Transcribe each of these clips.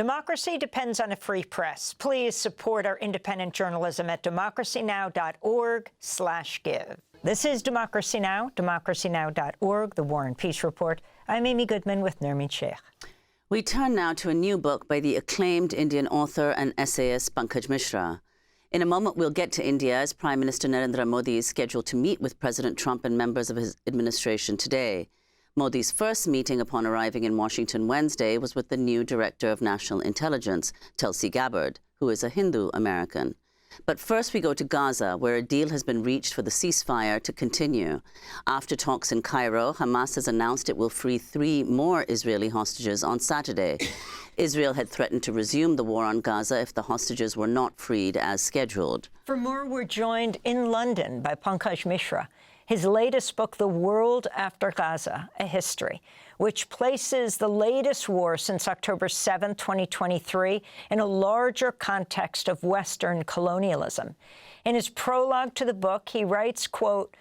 Democracy depends on a free press. Please support our independent journalism at democracynow.org/give. This is Democracy Now!, democracynow.org, the War and Peace Report. I'm Amy Goodman with Nurmi Sheikh. We turn now to a new book by the acclaimed Indian author and essayist Pankaj Mishra. In a moment, we'll get to India as Prime Minister Narendra Modi is scheduled to meet with President Trump and members of his administration today. Modi's first meeting upon arriving in Washington Wednesday was with the new Director of National Intelligence, Tulsi Gabbard, who is a Hindu-American. But first we go to Gaza, where a deal has been reached for the ceasefire to continue. After talks in Cairo, Hamas has announced it will free 3 more Israeli hostages on Saturday. Israel had threatened to resume the war on Gaza if the hostages were not freed as scheduled. For more, we're joined in London by Pankaj Mishra. His latest book, The World After Gaza, A History, which places the latest war since October 7, 2023, in a larger context of Western colonialism. In his prologue to the book, he writes, quote,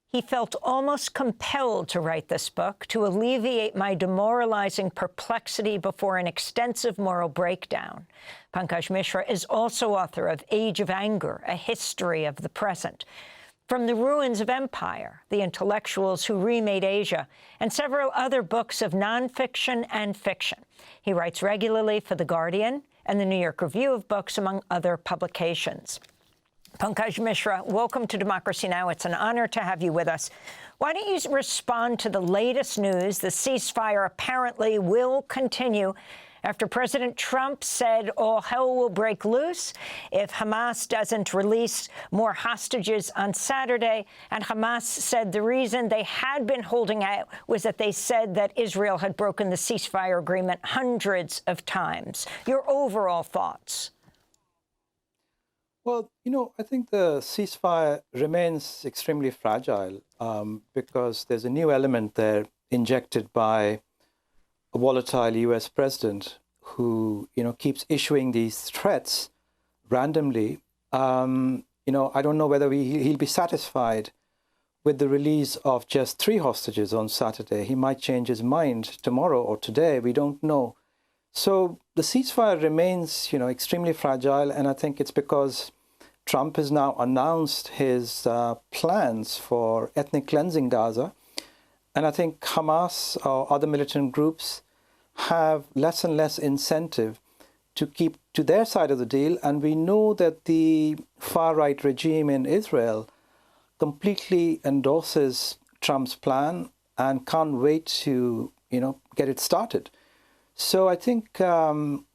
"He felt almost compelled to write this book to alleviate my demoralizing perplexity before an extensive moral breakdown." Pankaj Mishra is also author of Age of Anger, A History of the Present, From the Ruins of Empire, The Intellectuals Who Remade Asia, and several other books of nonfiction and fiction. He writes regularly for The Guardian and the New York Review of Books, among other publications. Pankaj Mishra, welcome to Democracy Now! It's an honor to have you with us. Why don't you respond to the latest news? The ceasefire apparently will continue after President Trump said all hell will break loose if Hamas doesn't release more hostages on Saturday. And Hamas said the reason they had been holding out was that they said that Israel had broken the ceasefire agreement hundreds of times. Your overall thoughts? Well, I think the ceasefire remains extremely fragile because there's a new element there injected by a volatile U.S. president who, keeps issuing these threats randomly. I don't know whether he'll be satisfied with the release of just 3 hostages on Saturday. He might change his mind tomorrow or today. We don't know. So the ceasefire remains, extremely fragile. And I think it's because Trump has now announced his plans for ethnic cleansing Gaza. And I think Hamas or other militant groups have less and less incentive to keep to their side of the deal. And we know that the far-right regime in Israel completely endorses Trump's plan and can't wait to, get it started. So I think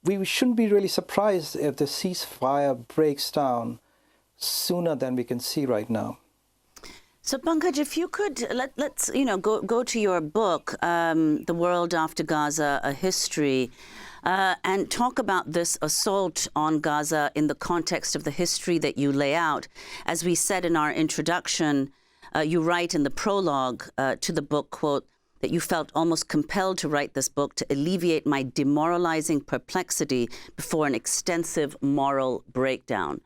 we shouldn't be really surprised if the ceasefire breaks down sooner than we can see right now. So, Pankaj, if you could, let's go to your book, The World After Gaza, A History, and talk about this assault on Gaza in the context of the history that you lay out. As we said in our introduction, you write in the prologue to the book, quote, that you felt almost compelled to write this book to alleviate my demoralizing perplexity before an extensive moral breakdown.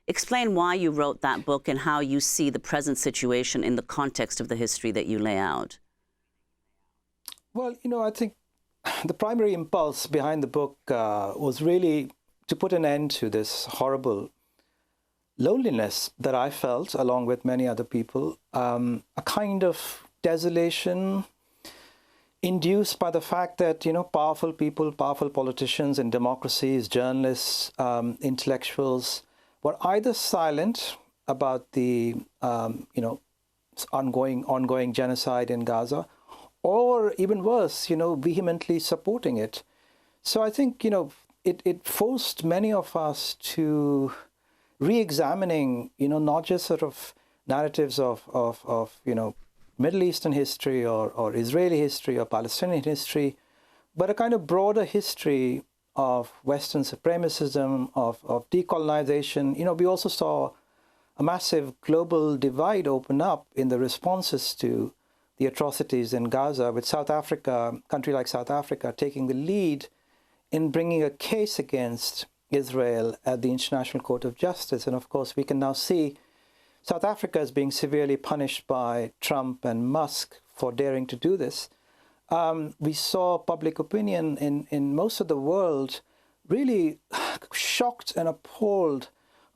Explain why you wrote that book and how you see the present situation in the context of the history that you lay out. Well, I think the primary impulse behind the book was really to put an end to this horrible loneliness that I felt, along with many other people, a kind of desolation induced by the fact that, powerful people, powerful politicians in democracies, journalists, intellectuals, were either silent about the, ongoing genocide in Gaza, or even worse, vehemently supporting it. So I think, it forced many of us to re-examining, not just sort of narratives of Middle Eastern history or Israeli history or Palestinian history, but a kind of broader history of Western supremacism, of decolonization. We also saw a massive global divide open up in the responses to the atrocities in Gaza, with South Africa, a country like South Africa, taking the lead in bringing a case against Israel at the International Court of Justice. And of course, we can now see South Africa is being severely punished by Trump and Musk for daring to do this. we saw public opinion in most of the world really shocked and appalled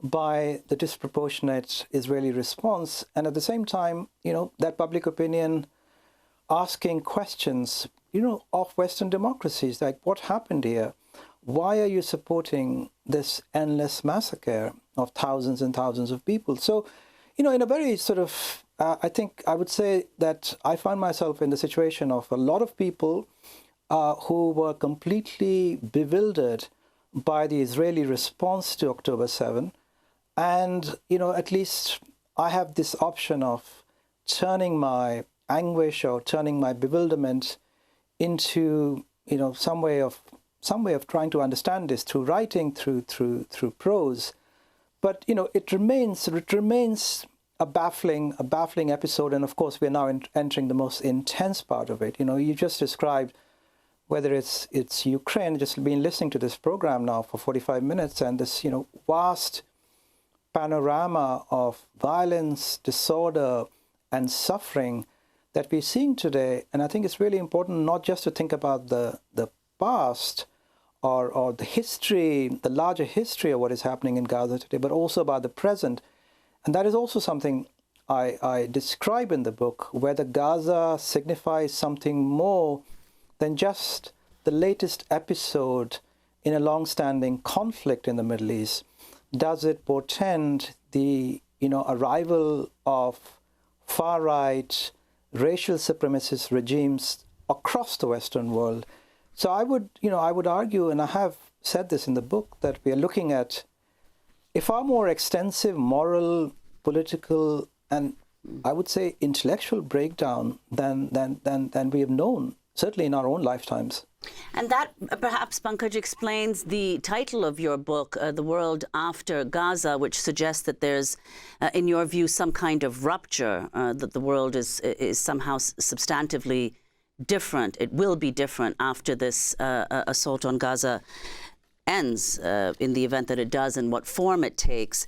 by the disproportionate Israeli response. And at the same time, that public opinion asking questions, of Western democracies, like what happened here? Why are you supporting this endless massacre of thousands and thousands of people? So, in a very sort of, I think I would say that I find myself in the situation of a lot of people who were completely bewildered by the Israeli response to October 7. And, at least I have this option of turning my anguish or turning my bewilderment into, some way of trying to understand this through writing, through prose. But, it remains a baffling episode. And of course, we're now entering the most intense part of it. You just described whether it's Ukraine, just been listening to this program now for 45 minutes, and this, vast panorama of violence, disorder, and suffering that we're seeing today. And I think it's really important not just to think about the past or the history, the larger history of what is happening in Gaza today, but also about the present. And that is also something I describe in the book, whether Gaza signifies something more than just the latest episode in a long-standing conflict in the Middle East. Does it portend the arrival of far-right racial supremacist regimes across the Western world? So I would argue, and I have said this in the book, that we are looking at a far more extensive moral, political, and I would say intellectual breakdown than we have known, certainly in our own lifetimes. And that perhaps, Pankaj, explains the title of your book, The World After Gaza, which suggests that there's, in your view, some kind of rupture, that the world is somehow substantively different. It will be different after this assault on Gaza ends, in the event that it does, and what form it takes.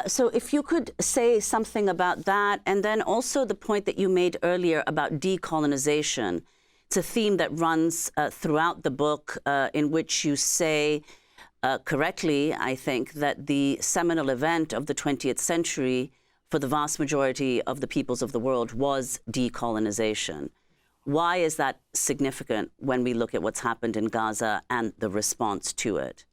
So if you could say something about that, and then also the point that you made earlier about decolonization. It's a theme that runs throughout the book, in which you say, correctly, I think, that the seminal event of the 20th century for the vast majority of the peoples of the world was decolonization. Why is that significant when we look at what's happened in Gaza and the response to it?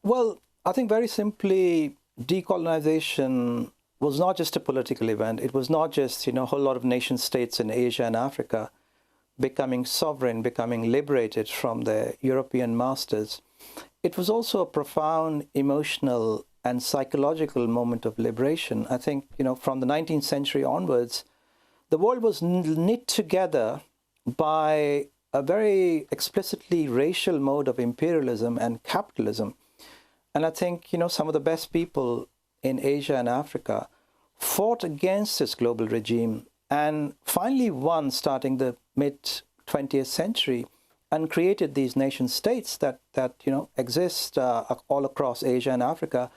Well, I think very simply, decolonization was not just a political event. It was not just, a whole lot of nation states in Asia and Africa becoming sovereign, becoming liberated from their European masters. It was also a profound emotional and psychological moment of liberation. I think, from the 19th century onwards, the world was knit together by a very explicitly racial mode of imperialism and capitalism. And I think, some of the best people in Asia and Africa fought against this global regime and finally won, starting the mid-20th century, and created these nation states that exist all across Asia and Africa,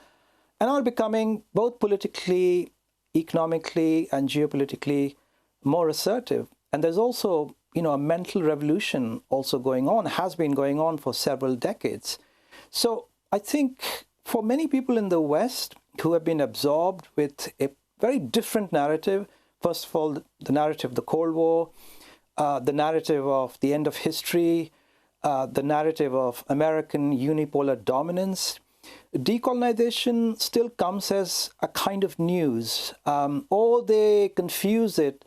and are becoming both politically, economically, and geopolitically more assertive. And there's also, a mental revolution also going on, has been going on for several decades. So I think for many people in the West who have been absorbed with a very different narrative, first of all, the narrative of the Cold War, the narrative of the end of history, the narrative of American unipolar dominance, decolonization still comes as a kind of news, or they confuse it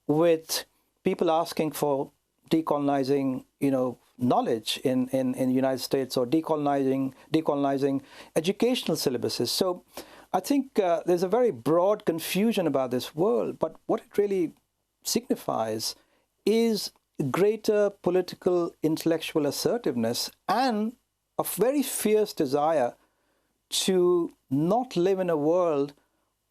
with people asking for decolonizing, knowledge in the United States, or decolonizing educational syllabuses. So I think there's a very broad confusion about this world, but what it really signifies is greater political intellectual assertiveness and a very fierce desire to not live in a world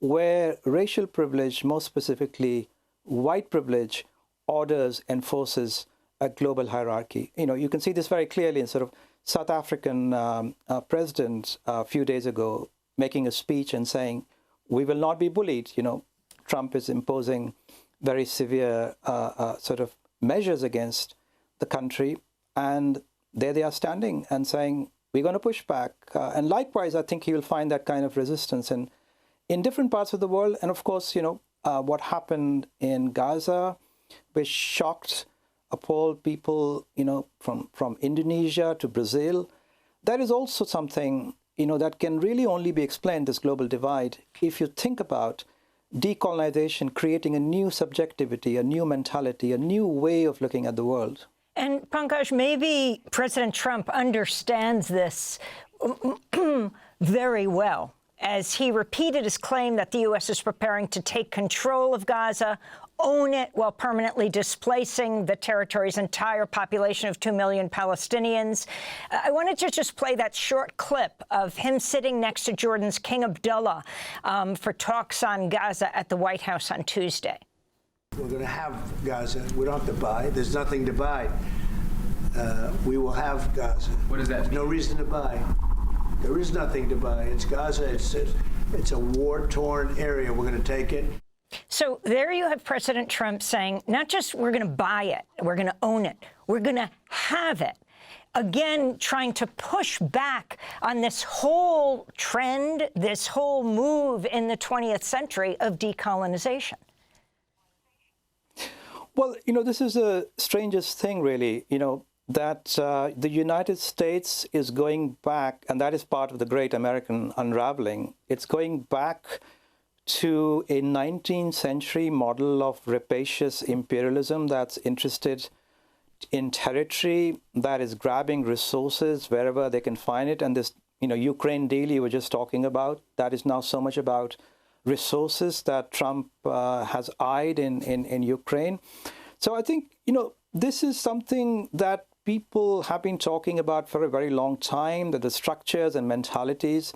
where racial privilege, most specifically white privilege, orders, enforces a global hierarchy. You can see this very clearly in sort of South African president a few days ago making a speech and saying, we will not be bullied. Trump is imposing very severe sort of measures against the country, and there they are standing and saying, we're going to push back. And likewise, I think you'll find that kind of resistance in different parts of the world. And of course, what happened in Gaza, which shocked, appalled people, from Indonesia to Brazil. That is also something, that can really only be explained, this global divide, if you think about decolonization creating a new subjectivity, a new mentality, a new way of looking at the world. And Pankaj, maybe President Trump understands this very well, as he repeated his claim that the U.S. is preparing to take control of Gaza, own it while permanently displacing the territory's entire population of 2 million Palestinians. I wanted to just play that short clip of him sitting next to Jordan's King Abdullah for talks on Gaza at the White House on Tuesday. We're going to have Gaza. We don't have to buy. There's nothing to buy. We will have Gaza. What does that mean? No reason to buy. There is nothing to buy. It's Gaza. It's a war-torn area. We're going to take it. So there you have President Trump saying, not just we're going to buy it, we're going to own it, we're going to have it. Again, trying to push back on this whole trend, this whole move in the 20th century of decolonization. Well, this is the strangest thing, really, that the United States is going back, and that is part of the great American unraveling. It's going back to a 19th century model of rapacious imperialism that's interested in territory, that is grabbing resources wherever they can find it. And this, Ukraine deal you were just talking about, that is now so much about resources that Trump has eyed in Ukraine. So I think, this is something that people have been talking about for a very long time, that the structures and mentalities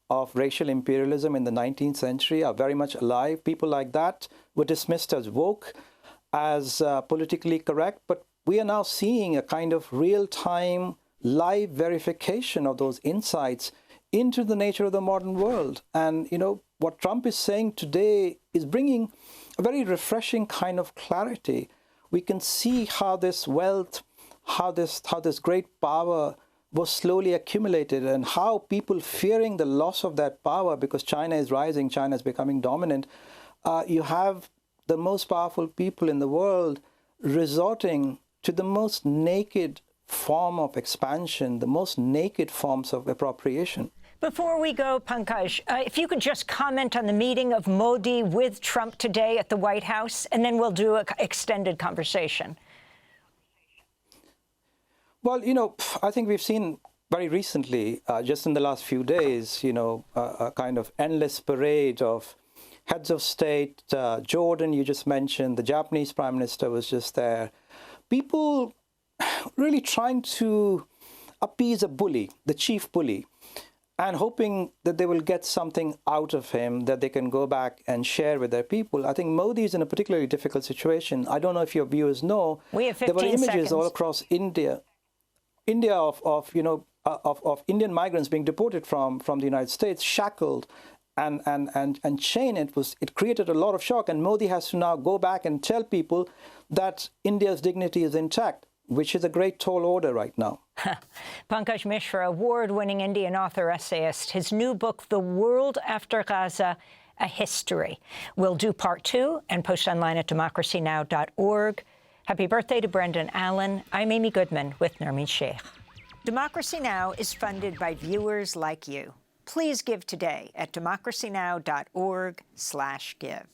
of racial imperialism in the 19th century are very much alive. People like that were dismissed as woke, as politically correct, but we are now seeing a kind of real-time live verification of those insights into the nature of the modern world. And, what Trump is saying today is bringing a very refreshing kind of clarity. We can see how this wealth, how this great power was slowly accumulated, and how people fearing the loss of that power because China is rising, China is becoming dominant. You have the most powerful people in the world resorting to the most naked form of expansion, the most naked forms of appropriation. Before we go, Pankaj, if you could just comment on the meeting of Modi with Trump today at the White House, and then we'll do an extended conversation. Well, I think we've seen very recently, just in the last few days, a kind of endless parade of heads of state. Jordan, you just mentioned, the Japanese Prime Minister was just there. People really trying to appease a bully, the chief bully, and hoping that they will get something out of him that they can go back and share with their people. I think Modi is in a particularly difficult situation. I don't know if your viewers know. We have 15 there were images seconds. all across India of Indian migrants being deported from the United States, shackled and chained. It created a lot of shock. And Modi has to now go back and tell people that India's dignity is intact, which is a great tall order right now. Pankaj Mishra, award-winning Indian author, essayist. His new book, The World After Gaza, A History. We'll do part 2 and post online at democracynow.org. Happy birthday to Brendan Allen. I'm Amy Goodman with Nermeen Sheikh. Democracy Now! Is funded by viewers like you. Please give today at democracynow.org/give.